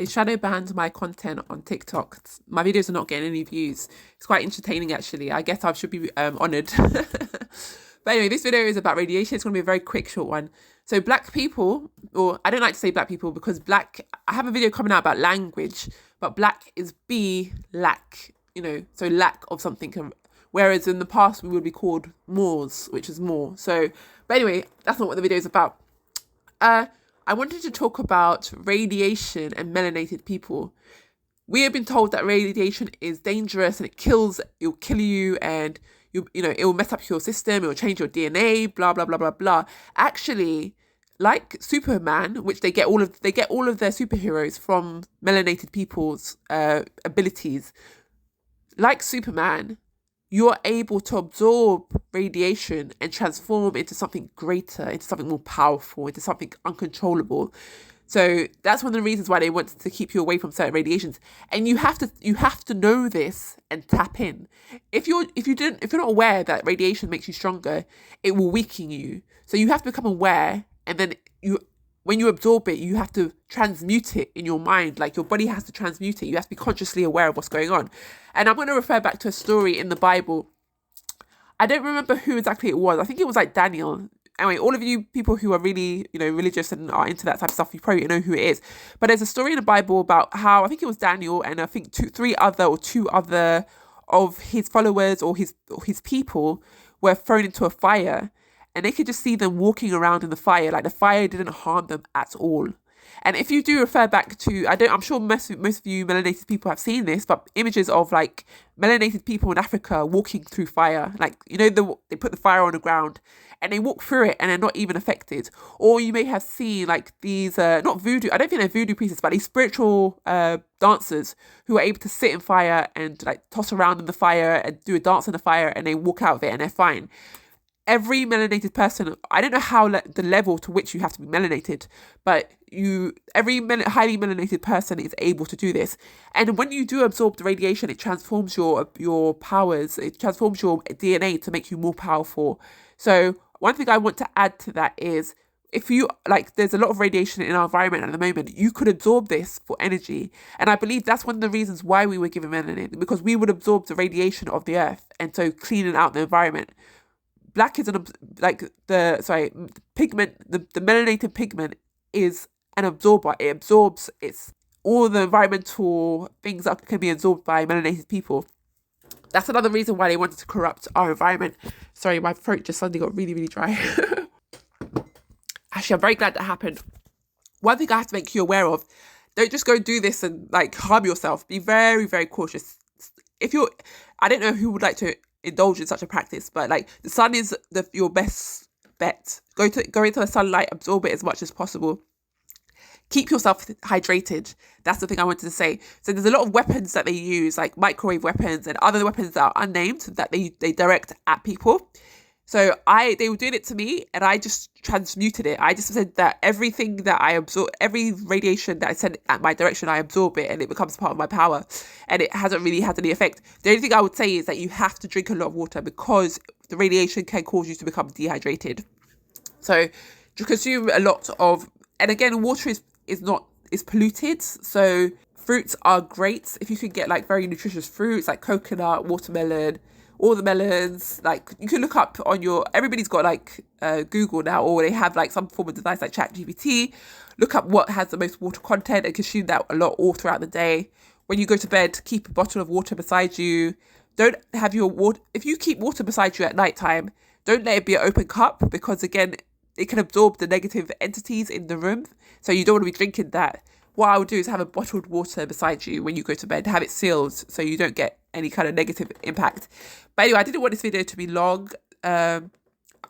They shadow banned my content on TikTok. My videos are not getting any views. It's quite entertaining, actually. I guess I should be honoured. But anyway, this video is about radiation. It's going to be a very quick, short one. So black people, or I don't like to say black people because I have a video coming out about language, but black is lack, so lack of something. Whereas in the past, we would be called Moors, which is more. So, but anyway, that's not what the video is about. I wanted to talk about radiation and melanated people. We have been told that radiation is dangerous and it'll kill you, and it will mess up your system, it will change your DNA, blah blah blah blah blah. Actually, like Superman, which they get all of their superheroes from melanated people's abilities. Like Superman, you're able to absorb radiation and transform into something greater, into something more powerful, into something uncontrollable. So that's one of the reasons why they want to keep you away from certain radiations. And you have to know this and tap in. If you're not aware that radiation makes you stronger, it will weaken you. So you have to become aware, and then when you absorb it, you have to transmute it in your mind. Like your body has to transmute it. You have to be consciously aware of what's going on. And I'm going to refer back to a story in the Bible. I don't remember who exactly it was. I think it was like Daniel. Anyway, all of you people who are really, religious and are into that type of stuff, you probably know who it is. But there's a story in the Bible about how, I think it was Daniel and I think two other of his followers or his people were thrown into a fire. And they could just see them walking around in the fire, like the fire didn't harm them at all. And if you do refer back to, I'm sure most of you melanated people have seen this, but images of like melanated people in Africa walking through fire, like, they put the fire on the ground and they walk through it and they're not even affected. Or you may have seen like these, not voodoo, I don't think they're voodoo priests, but these spiritual dancers who are able to sit in fire and like toss around in the fire and do a dance in the fire, and they walk out of it and they're fine. Every melanated person, I don't know how the level to which you have to be melanated, but every highly melanated person is able to do this. And when you do absorb the radiation, it transforms your powers, it transforms your DNA to make you more powerful. So one thing I want to add to that is, if you, there's a lot of radiation in our environment at the moment, you could absorb this for energy. And I believe that's one of the reasons why we were given melanin, because we would absorb the radiation of the earth and so cleaning out the environment. Black is the melanated pigment is an absorber. It absorbs all the environmental things that can be absorbed by melanated people. That's another reason why they wanted to corrupt our environment. Sorry, my throat just suddenly got really, really dry. Actually, I'm very glad that happened. One thing I have to make you aware of, don't just go do this and harm yourself. Be very, very cautious. I don't know who would like to indulge in such a practice, but the sun is your best bet. Go into the sunlight, absorb it as much as possible. Keep yourself hydrated. That's the thing I wanted to say. So there's a lot of weapons that they use, like microwave weapons and other weapons that are unnamed, that they direct at people. So they were doing it to me, and I just transmuted it. I just said that everything that I absorb, every radiation that I send at my direction, I absorb it, and it becomes part of my power. And it hasn't really had any effect. The only thing I would say is that you have to drink a lot of water, because the radiation can cause you to become dehydrated. So to consume a lot of, and again, water is polluted. So fruits are great if you can get very nutritious fruits like coconut, watermelon, all the melons. You can look up on everybody's got Google now, or they have some form of device like ChatGPT. Look up what has the most water content and consume that a lot all throughout the day. When you go to bed, keep a bottle of water beside you. Don't have your water, if you keep water beside you at night time, don't let it be an open cup, because again, it can absorb the negative entities in the room. So you don't want to be drinking that. What I would do is have a bottled water beside you when you go to bed, have it sealed so you don't get any kind of negative impact. But anyway, I didn't want this video to be long. What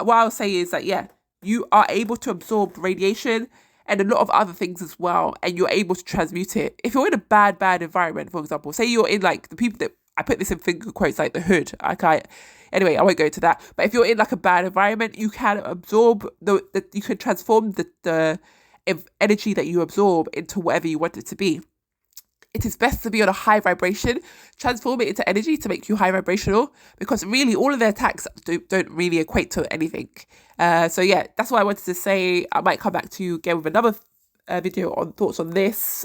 I'll say is that, you are able to absorb radiation and a lot of other things as well, and you're able to transmute it. If you're in a bad environment, for example, say you're in the people that, I put this in finger quotes, the hood. Anyway, I won't go into that. But if you're in a bad environment, you can absorb you can transform the energy that you absorb into whatever you want it to be. It is best to be on a high vibration, transform it into energy to make you high vibrational, because really all of their attacks don't really equate to anything. That's what I wanted to say. I might come back to you again with another video on thoughts on this.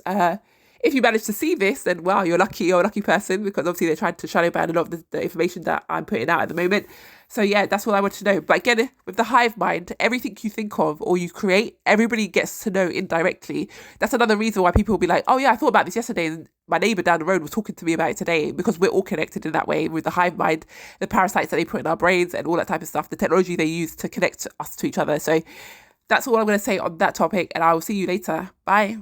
if you manage to see this, then wow, you're lucky. You're a lucky person, because obviously they're trying to shadow ban a lot of the information that I'm putting out at the moment. So yeah, that's all I want to know. But again, with the hive mind, everything you think of or you create, everybody gets to know indirectly. That's another reason why people will be like, oh yeah, I thought about this yesterday, and my neighbour down the road was talking to me about it today, because we're all connected in that way with the hive mind, the parasites that they put in our brains and all that type of stuff, the technology they use to connect us to each other. So that's all I'm going to say on that topic, and I will see you later. Bye.